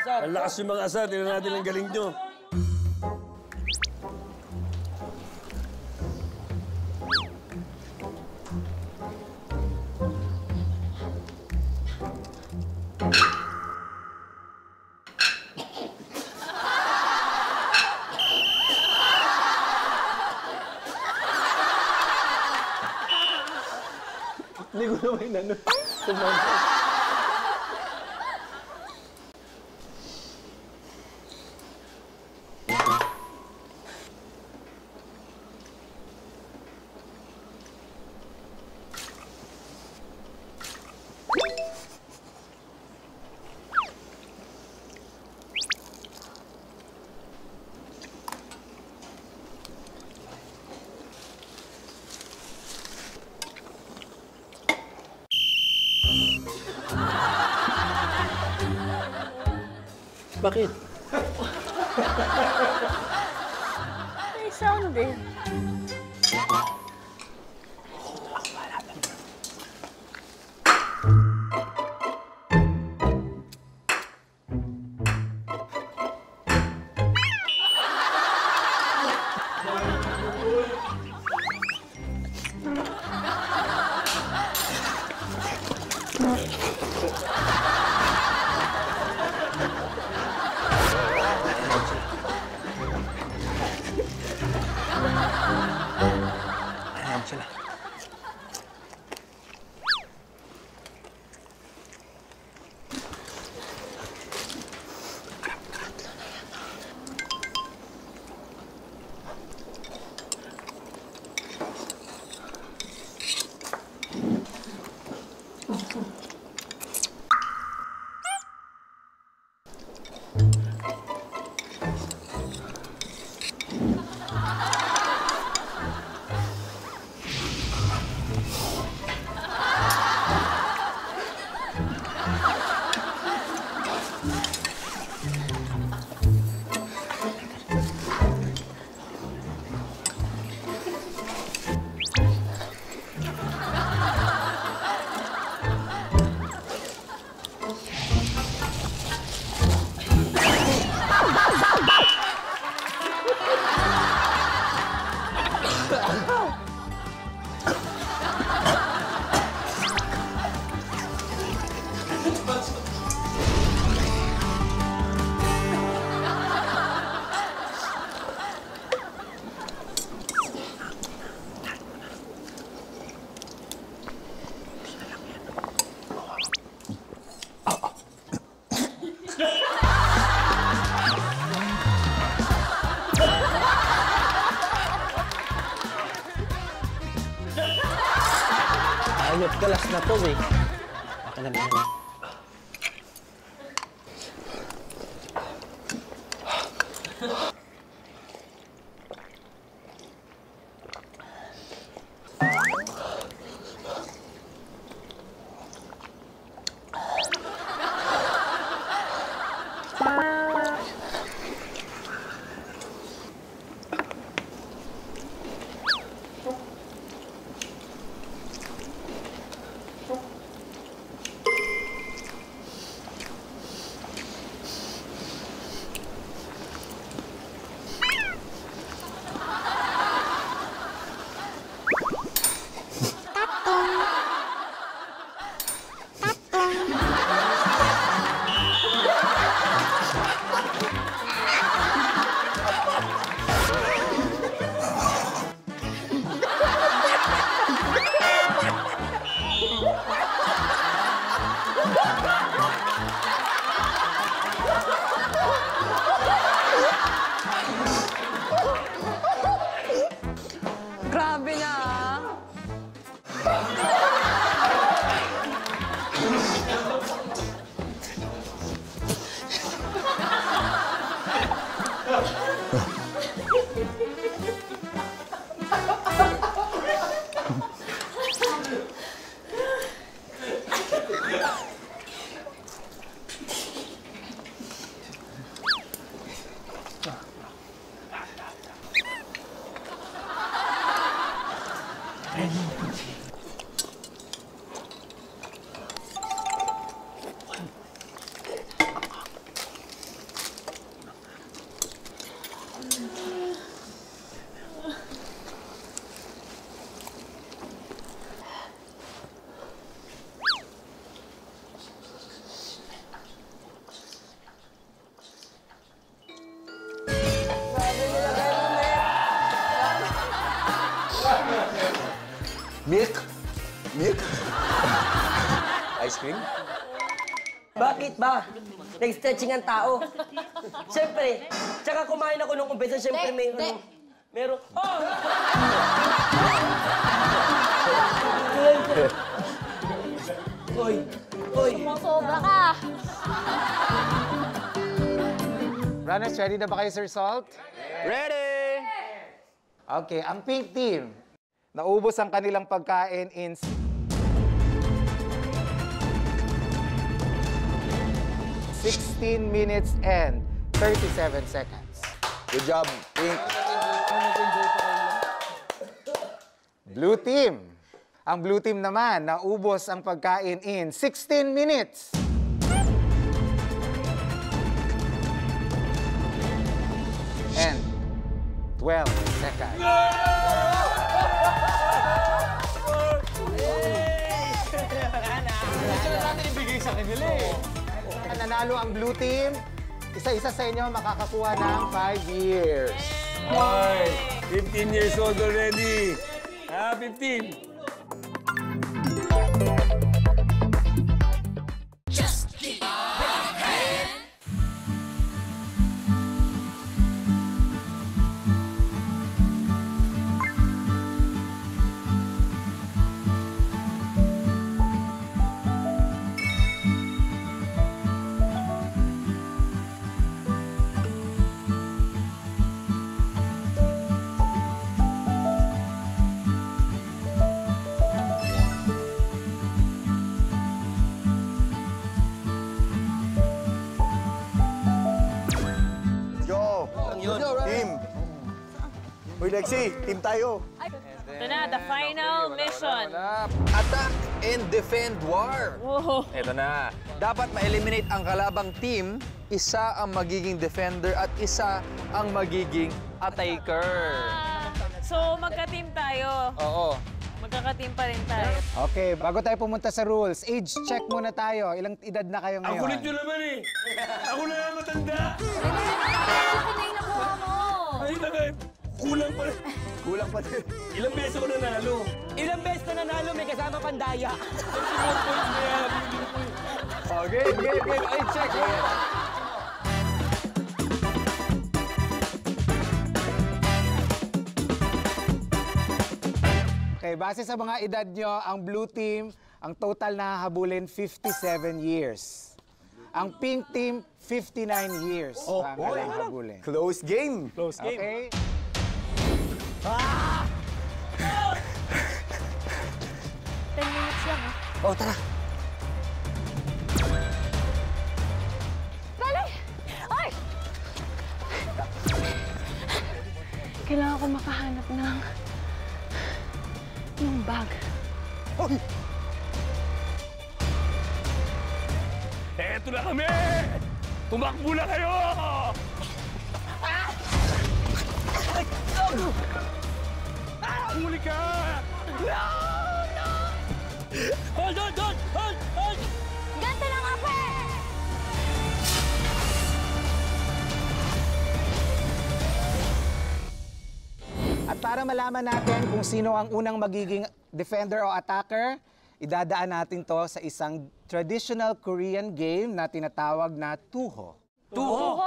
Ang lakas yung mga asar. Tingnan natin ang galing nyo. Hindi ko naman inano. Bakit? May sound eh. Ayan sila. Ayot galas na to eh. Akin na. Milk? Milk? Ice cream? Bakit ba? Nag-stretching ang tao. Siyempre, tsaka kumain ako nung umpisa, siyempre meron. Oh! Oy! Sumusobra ka. Runners, ready na ba kayo, Sir Salt? Ready! Okay, ang pink team, naubos ang kanilang pagkain in 16 minutes and 37 seconds. Good job, Pink. Blue team. Ang blue team naman, naubos ang pagkain in 16 minutes. And 12 seconds. Nanalo ang blue team. Isa-isa sa inyo makakakuha ng 5 years. Ay, 15 years old already. 15. Team! Uy, Lexi, team tayo. Ito na, the final mission. Attack and defend war. Whoa. Ito na. Dapat ma-eliminate ang kalabang team, isa ang magiging defender at isa ang magiging attacker. So, magka-team tayo. Oo. Magkaka-team pa rin tayo. Okay, bago tayo pumunta sa rules, age check muna tayo. Ilang edad na kayo Ang ngayon? kulit nyo naman eh. Ako na ang matanda. Ito na yung nakuha mo. Ay, nakay. Kulang pa rin. Kulang pa din. Ilang beses ako nanalo. Ilang beses na nanalo, may kasama pandaya. Okay, game. Age check. Okay, base sa mga edad nyo, ang blue team, ang total na hahabulin, 57 years. Ang pink team, 59 years. Oh, ang boy. kailangang habulin. Close game. Okay? 10 minutes lang, ha? Oh, tara. Dali! Ay! Kailangan ko makahanap ng bag. Oy! Eto na kami! Tumakbo na kayo! Huli ka! Hold! Ganto lang ako eh! At para malaman natin kung sino ang unang magiging defender o attacker, idadaan natin to sa isang traditional Korean game na tinatawag na tuho. Tuho?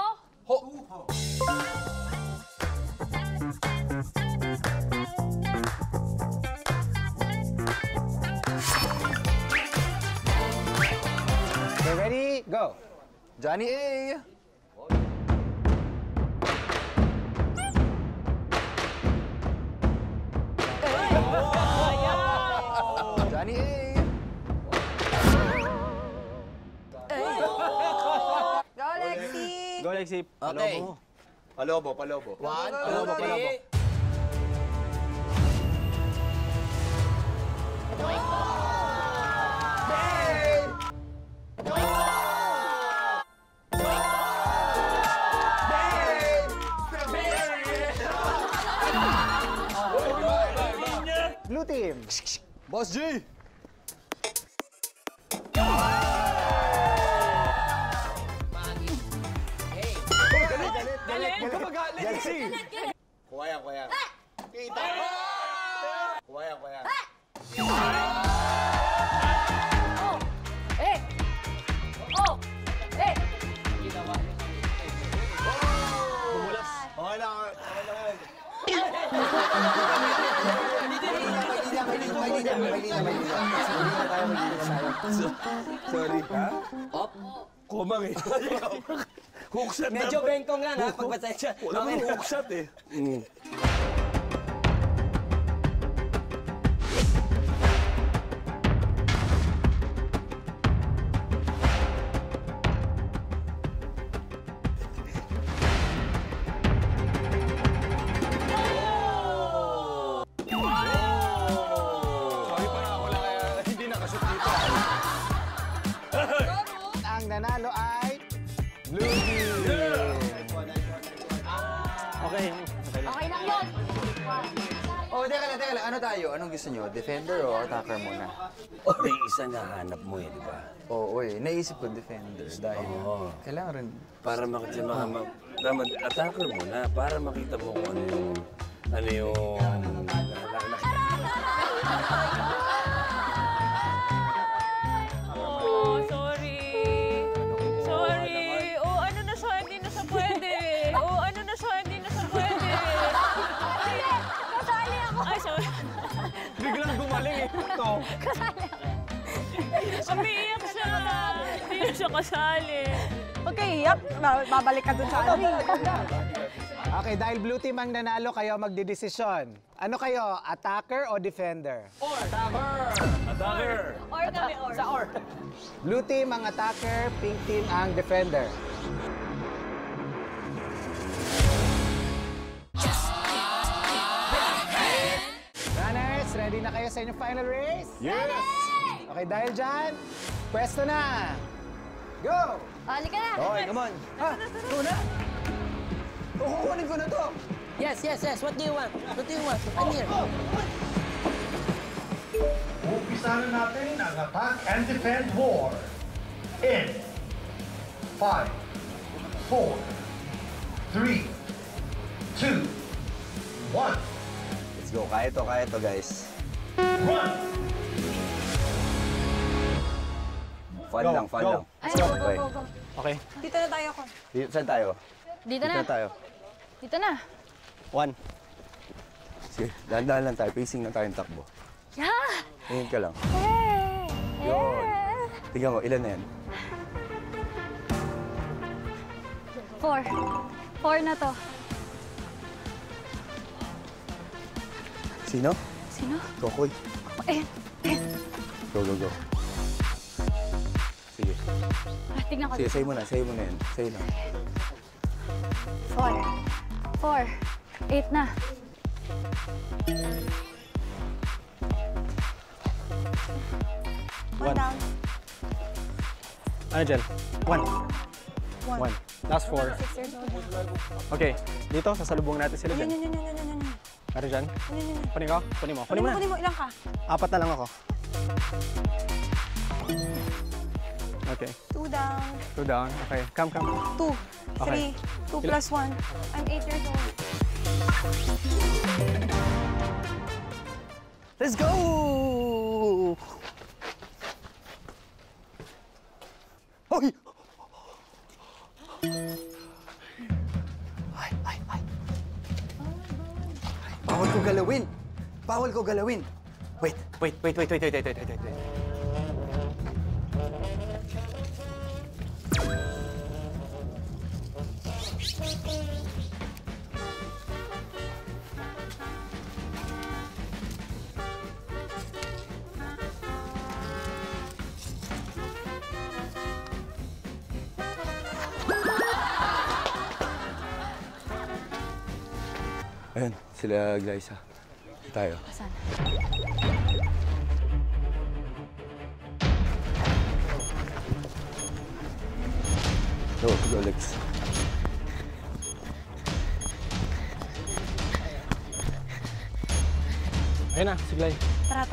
Okay, ready? Go! Johnny A. Johnny A. Go, Lexi. Okay. Palobo. One, palobo. Blue team. Boss G. Lexi. Kuha yan. Kita. Kuha yan. Eh! Oh! Eh! Sorry, ha? Op. Kumang eh. Huksat na. Medyo bengkong lang ha, pagpasensya. Wala mo huksat eh. Sorry pa nga, wala kaya hindi nakashoot dito. Ang nanalo ay Blue Team. Okay. Okay lang yun! Oh, teka lang. Ano tayo? Anong gusto nyo? Defender o attacker muna? May isa na hanap mo eh, di ba? Oo, naisip ko defender dahil kailangan rin. Para makita attacker mo na, para makita mo kung ano yung Oh, sorry. Sorry. Oh, ano na siya, hindi na siya pwede. Oh, ano na siya, hindi na siya pwede. Hindi! Kasali ako! Ay, sorry. biglang gumaling eh. Ito. Umiiyak siya. Hindi na siya kasali. Huwag kayo iyak. Babalik ka dun sa ano. Okay, dahil Blue Team ang nanalo, kayo magdidesisyon. Ano kayo, attacker o defender? Attacker! Or kami, or. Sa or. Blue Team ang attacker, Pink Team ang defender. Runners, ready na kayo sa inyong final race? Yes! Okay, dahil dyan, pwesto na! Go! Halika na! Okay, come on. Ito na! Kukunin ko na to! Yes. What do you want? I'm here. Umpisahan natin ang attack and defend war. In 5, 4, 3, 2, 1, Let's go. Kaya to guys. run! Fun lang. Ay, go. Okay. Dito na tayo ako. Saan tayo? Dito na. Dito na. 1. Sige, dahan-dahan lang tayo. Pacing na tayong takbo. Yeah! Tingin ka lang. Eh! Yun. Tingnan mo, ilan na yan? 4. 4 na to. Sino? Sino? Kokoy. Eh! Go. Sige. Tingnan ko. Sige, sa'yo mo na yan. Sa'yo na. 4. 8 na. One down. Ano dyan? 1. Last 4. Okay. Dito, sasalubong natin sila dyan. Ano dyan? Kunin ko? Kunin mo na. Ilang ka? 4 na lang ako. Okay. 2 down. 2 down. Okay. Come. 2. Okay. 3. 2 plus 1. I'm 8 years old. Let's go! Hoy! Bawal ko galawin. Wait. Ayun, sila Glyza. Tayo. Saan? Go, Lex. Ayun na, si Glay. Tara.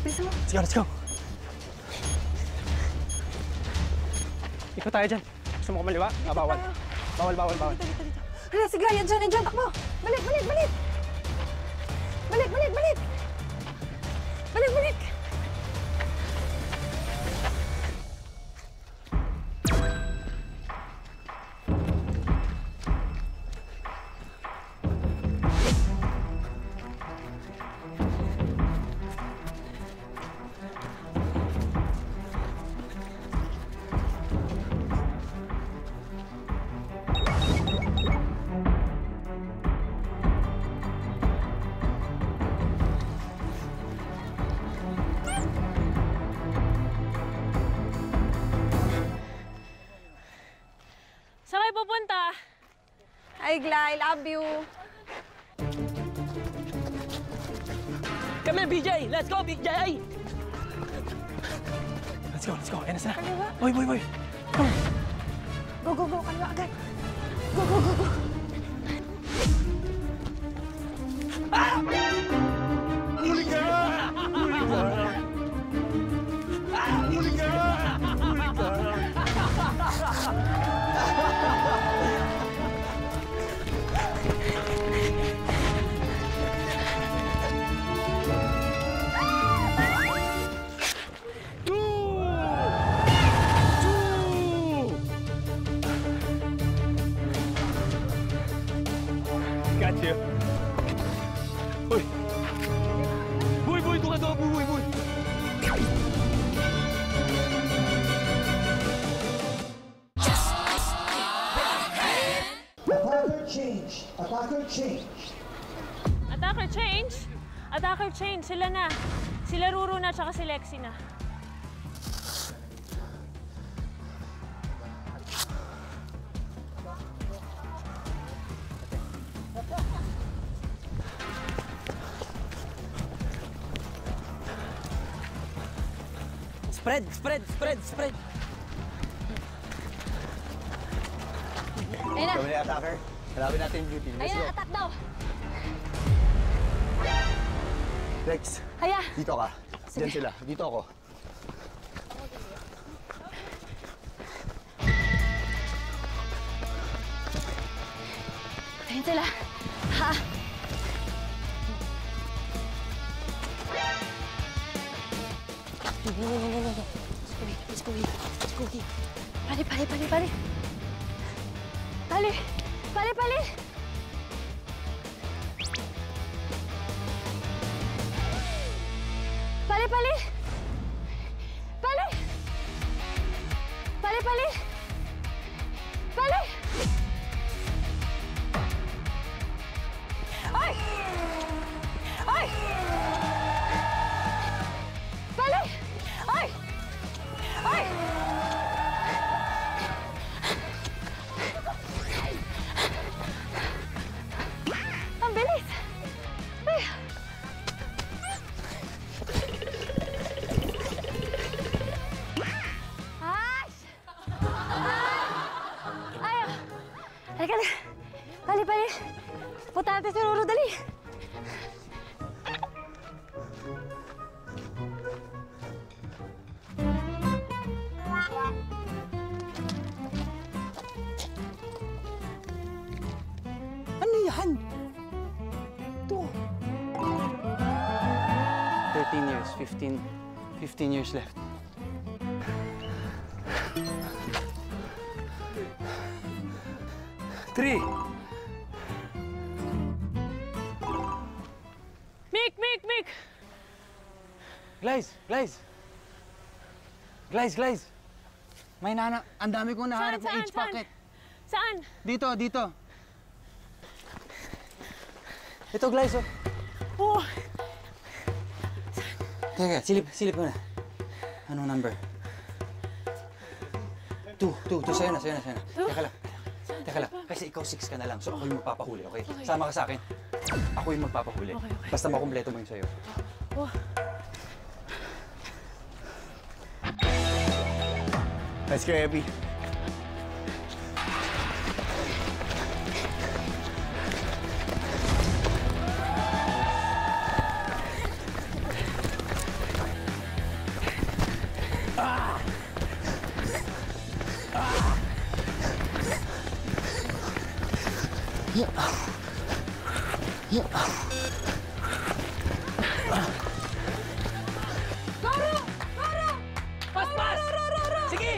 Bilisan mo. Sige, let's go. Ikot tayo dyan. Gusto mo kumaliwa? Bawal. Bawal. Hala, si Glay, andyan, takbo. Balik. Balik, balik, balik! Balik, balik! Saan kayo pupunta? Hi, Gla, I love you. Come here, BJ! Let's go, BJ! Let's go, let's go. Ayan na sila. Kaliwa. Boy, boy, boy. Go, go, go. Kaliwa agad. Go, go, go, go. Huli ka! Huli ka! Huli ka! Huli ka! Got you. Uy! Boy, boy! Doon ka doon! Boy, boy! Attacker change. Attacker change. Attacker change? Attacker change. Sila na. Sila Ruru na, tsaka si Lexi na. Spread, spread, spread, spread. Ayun na. Kami na attacker. Hanapin natin yung beauty. Ayun na, attack daw. Lex, Haya. dito ka. Diyan sila. Dito ako. Ayun sila. Ha? Let's go, let's go. Pali, pali, pali, pali. Pali, pali, pali. Pali, pali. Pali. Pali, pali. Pali. Ay! Ay! Pali! Ay! Ay! Ang bilis! Ay! Ash! Ay! Halika na! Pali, pali! Punta natin si Ruru, dali! Ano yan? Ito. 13 years, 15 years left. Three! Mick, Mick, Mick! Glize! Glize! Glize! Glize! May ang dami kong nahanap ng Saan, H saan? packet. Saan? Dito, dito. Ito, Glize, oh. Oh, Teka, silip ko na. Anong number? 2, sa'yo na. Teka lang, kasi ikaw 6 ka na lang, so ako yung magpapahuli, okay? Sama ka sa akin. Ako yung magpapahuli. Okay. Basta makumpleto mo yung sa'yo. oh. Let's go, Abby.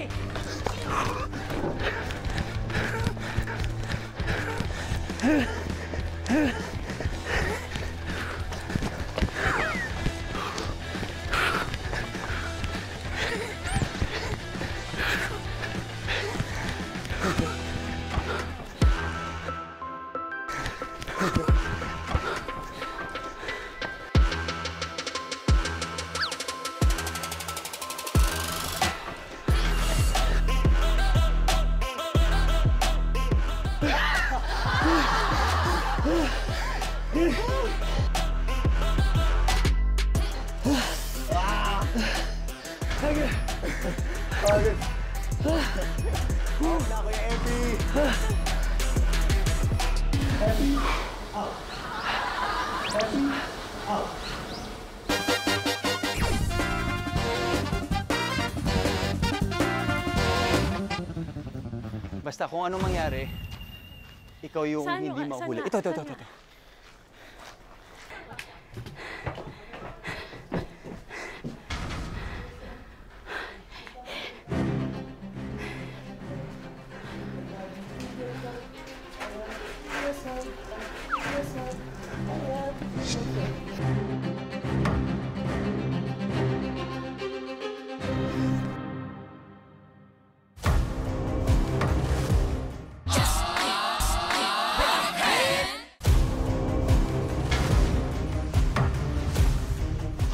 Lexi! Basta kung anong mangyari, ikaw yung Saan hindi yung- mahuli. saan Ito. na? Saan na?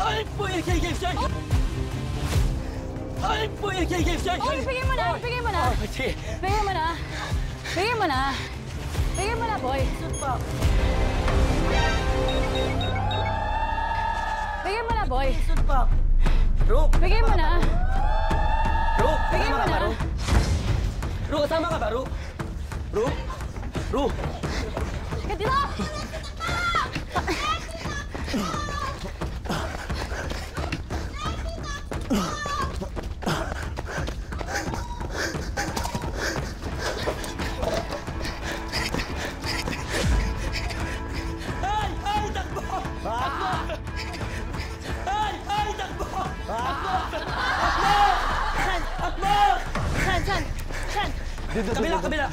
Ay, Boy Game Shark! Ay, Boy Game Shark! Oh, bigay mo na! Bigay mo na! Sige. Bigay mo na! Bigay mo na! Bigay mo na, boy! Bigay mo na, boy! Ru! Bigay mo na! Ru! Bigay Kasama mo ka ba, na! Ru? Ru, kasama ka ba, Ru? Ru? Ru! Ka dito! Ay! Ay! Takbo! Takbo! Ay! Ay! Takbo! Takbo! Saan? Takbo! Saan? Saan? Saan? Kabila! Kabila!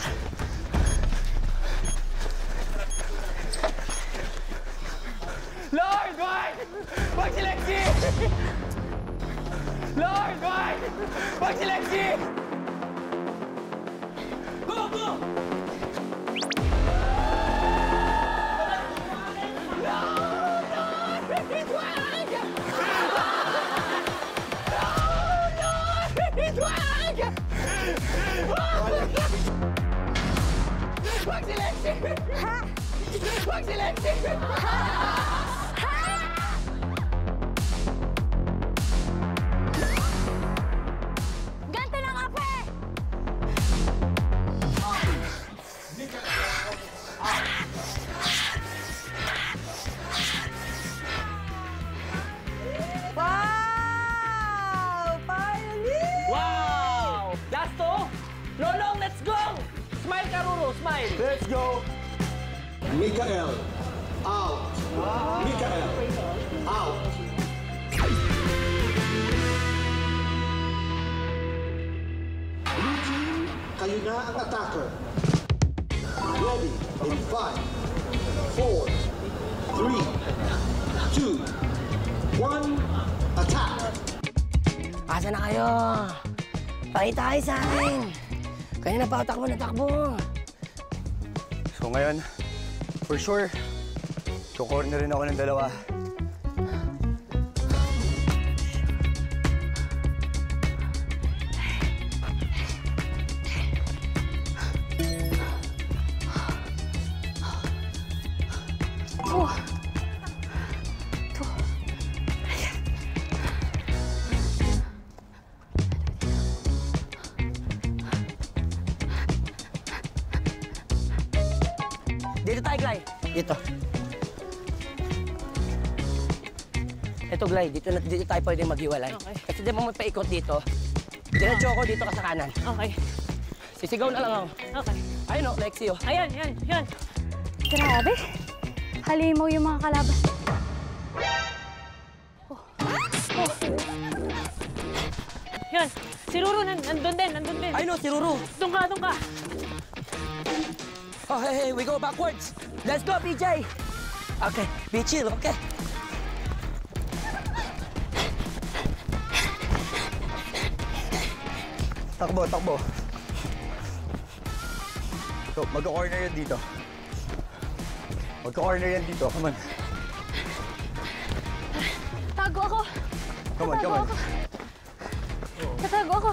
Lord, wag! Wag si Lexi! Lord, wag! Wag si Lexi! Go! Go! Wag si Lexi! Wag si Lexi! Ganto lang, ape! Wow! Finally! Wow! Last two? Lolong, let's go! Smile ka, Ruru. Smile. Let's go. Mikael. Out. Mikael. Out. Blue team, kayo na ang attacker. Ready in 5, 4, 3, 2, 1, attack. Asa na kayo? Pakita kayo sa akin. Kanina pa ako takbo na takbo. So ngayon, for sure, kukorner rin ako ng dalawa. Dito tayo, Glay. Dito. Ito, Glay. Dito tayo pwede maghiwalay. Okay. Kasi di mo paikot dito. Diretso ako dito ka sa kanan. Okay. Sisigaw na lang ako. Okay. Ayun o, Lexi o. Ayan, yan, yan. Grabe! Halimaw yung mga kalaban. Yan. Si Si Ruru, nandun din. I know, si Ruru. Doon ka. Oh, hey, we go backwards. Let's go, PJ. Okay, be chill, okay? Takbo. So, magka-corner yan dito. Come on. Tago ako. Come on. Tatago ako.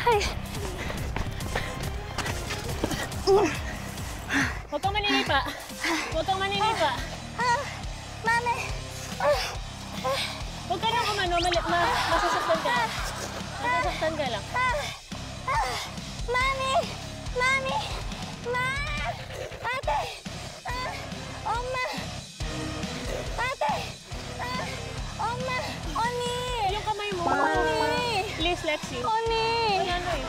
Ay. Huwag kang maninipa. Mami. Huwag ka nang masasaktan ka. Masasaktan ka lang. Mami. Ate. Oma. Ate. Oma. Oni. Yung kamay mo. Oni. Please, Lexi. Oni. Ano eh?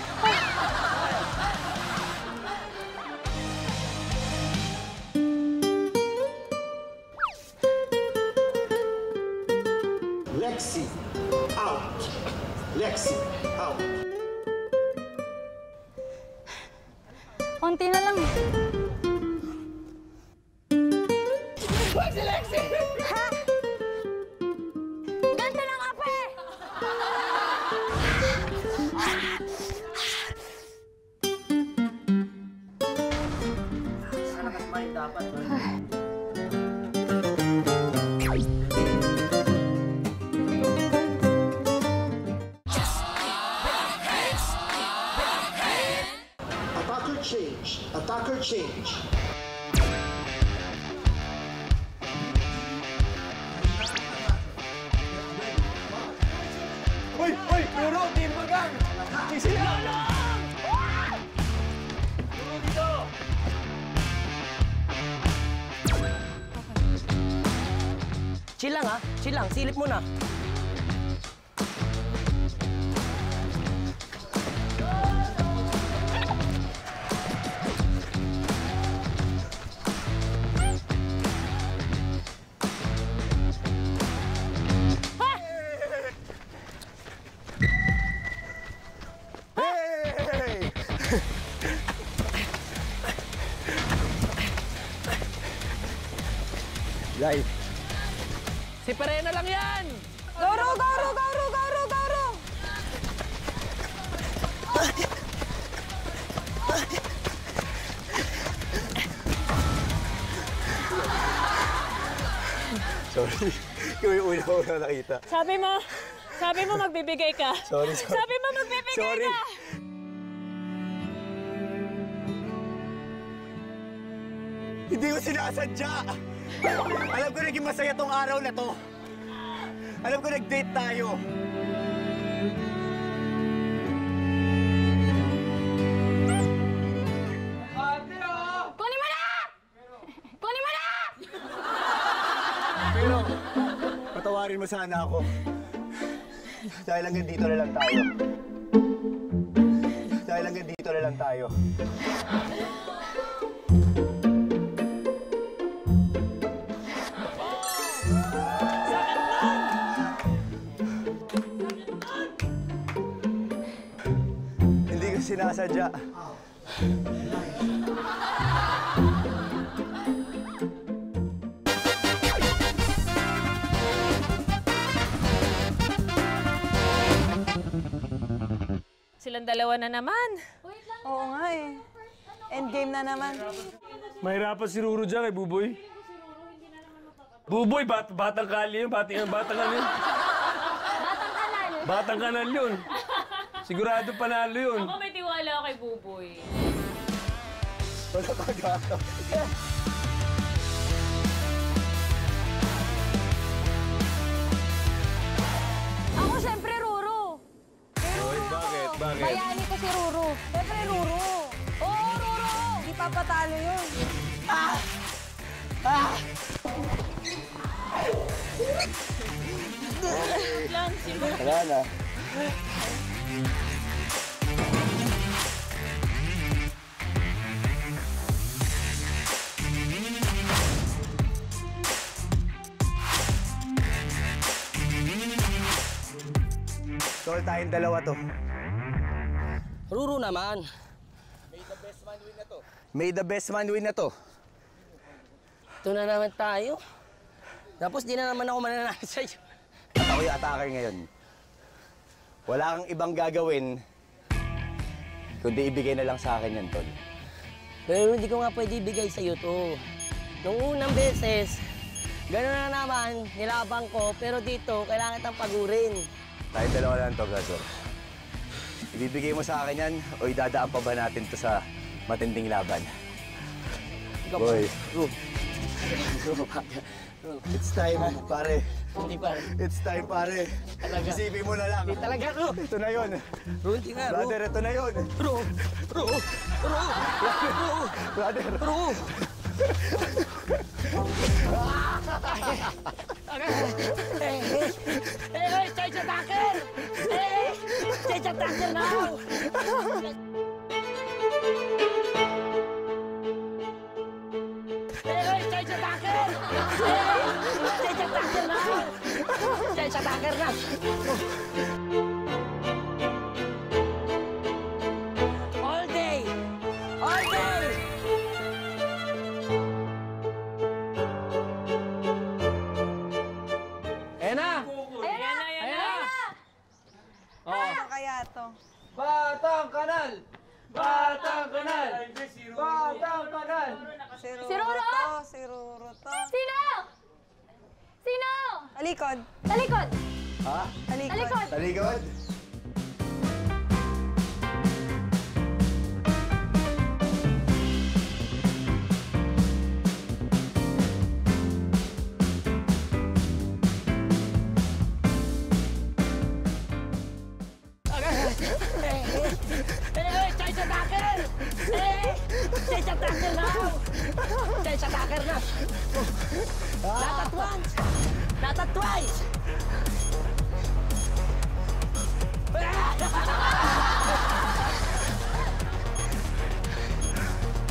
Lexi, out. Lexi, out. Konti na lang eh. Wag si Lexi! Ha? Ganto lang, Ape! Attacker change. Uy! Ruru, team magang! Sisila! Chill lang, ha? Chill lang. Silip mo na. Guys, Si Perena lang yan! Garo! sorry. Ikaw yung una nakita. Sabi mo magbibigay ka. Sorry. Sabi mo magbibigay ka. Hindi ko sinasadya! Alam ko naging masaya tong araw na to. Alam ko nag-date tayo. Kunin mo na! Pero, patawarin mo sana ako. Dahil hanggang dito na lang tayo. Hindi ko sinasadya. Silang dalawa na naman. Oo nga eh. Endgame na naman. Mahirapan si Ruru dyan kay Buboy. Buboy, batang kali yun. Batang ano yun. Batang kanal yun. Sigurado panalo yun. Ako may tiwala ako kay Buboy. Wala ka gato. Ako siyempre Ruru. Bakit? Bayani ko si Ruru. Siyempre Ruru. Oo, Ruru. Hindi papatalo yun. Lang, Wala na. Tol, tayong dalawa to. Ruru naman. May the best man win na to. Ito na naman tayo. Tapos di na naman ako mananalo sa'yo. At ako yung attacker ngayon. Wala kang ibang gagawin kundi ibigay na lang sa akin yan, Tol. Pero hindi ko nga pwede ibigay sa'yo to. Nung unang beses, gano'n na naman, nilabang ko. Pero dito, kailangan kitang pagurin. Tayong dalawa lang to, Gazor. Ibibigay mo sa akin yan o idadaan pa ba natin to sa matinding laban? Boy. It's time, pare. Hindi pare. It's time, pare. Talaga. Isipin mo na lang. Hindi talaga, Ru. Ito na yun. Ru, hindi nga, Ru. Brother, ito na yun. Ru. Ru. Ru. Ru. Brother. Ru. Hey, change attacker! Hey, change attacker now! Hey, change attacker! Hey, change attacker now! Change attacker na! All day! All day! Ayan na! Ayan na! Ano kaya to? Batang Kanal! Batang Kanal! Batang Kanal! Si Ruro Si Ruro? to, si Ruro to. Sino? Sino? Talikod. Talikod! Ha? Talikod. Talikod! Taligod? Hey, change attacker! Hey, change attacker now! Change attacker na! Not at once! Not at twice!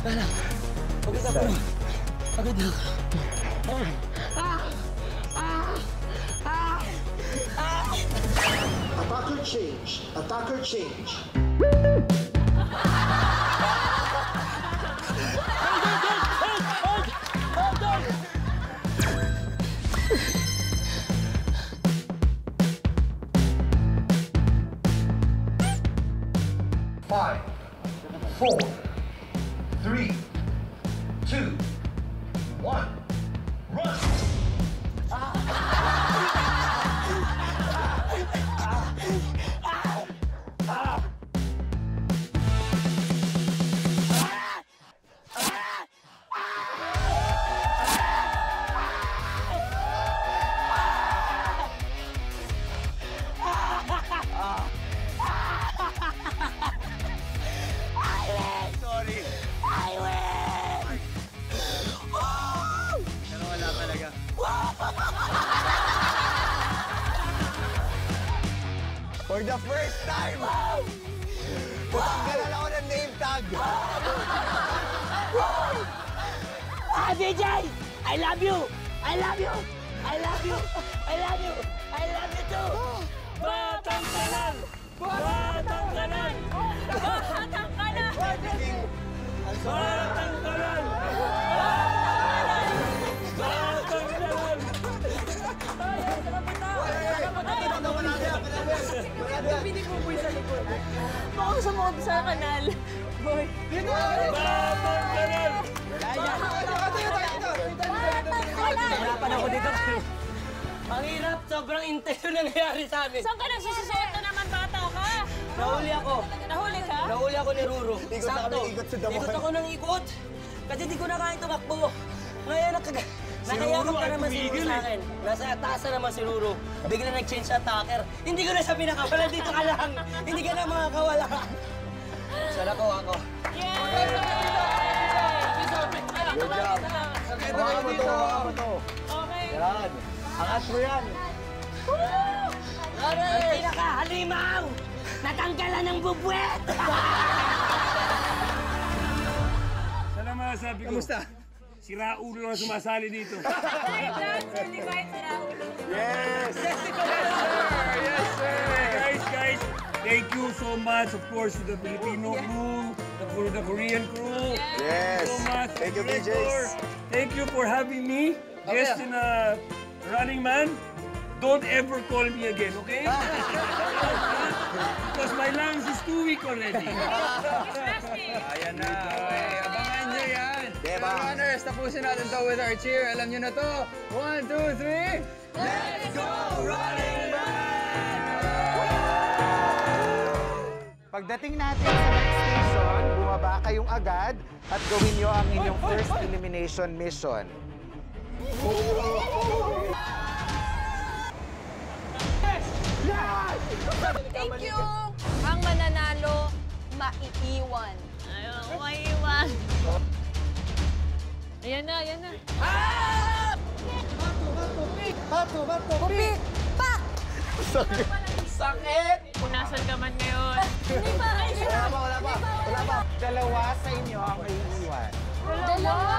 Alam, pagod ako. Pagod ako. Attacker change. Attacker change. Five, 4, 3, 2, 1, run! Sorry. I win! Pero wala talaga. For the first time! Natanggalan ako ng name tag! BJ! I love you! I love you! I love you! I love you! I love you too! Batang Kanal! Batang Kanal! Batang Kanal! Batang Kanal! Batang Kanal! Baka sumuot sa kanal. Boy. Batang Kanal! Hirapan ako dito. Ang hirap, sobrang intense yung nangyayari sa amin. Saan ka nagsususuot na naman, bata ka? Nahuli ako. Nahuli ka? Nahuli ako ni Ruro. Ikot na kami, ikot sa Damon. Ikot ako ng ikot. Kasi di ko na kaya tumakbo. Ngayon, nakayakap ka naman si Ruro sa akin. Nasa taas na naman si Ruro. Bigla nag-change sa attacker. Hindi ko na siya pinakawalan. Dito ka lang. Hindi ka na makakawala. Sana ko ako. Yay! Good job. Hawakan mo to, hawakan mo to. Okay. Yan. Angat mo yan. Ang pinakahalimaw! Natanggalan ng bubwet! Sana masasabi ko. Kamusta? Si Raulo lang sumasali dito. Yes! Yes, sir! Guys, thank you so much, of course, to the Filipino crew, the Korean crew. Yes! So much. Thank you, Director, BJs. Thank you for having me, guest in Running Man. Don't ever call me again, okay? Because my lungs is too weak already. Ayan na. Okay, abangan nyo yan. Diba? So, runners, tapusin natin to with our cheer. Alam nyo na to. 1, 2, 3. Let's go, Running Pagdating natin sa next station, bumaba kayong agad at gawin nyo ang inyong first elimination mission. Thank you! Ang mananalo, maiiwan. Ayaw, maiwan. Ayan na, ayan na. Kupi! Pak! Sakit! Punasan ka man ngayon. Hindi pa! Wala pa. Dalawa sa inyo ang maiiwan. Dalawa?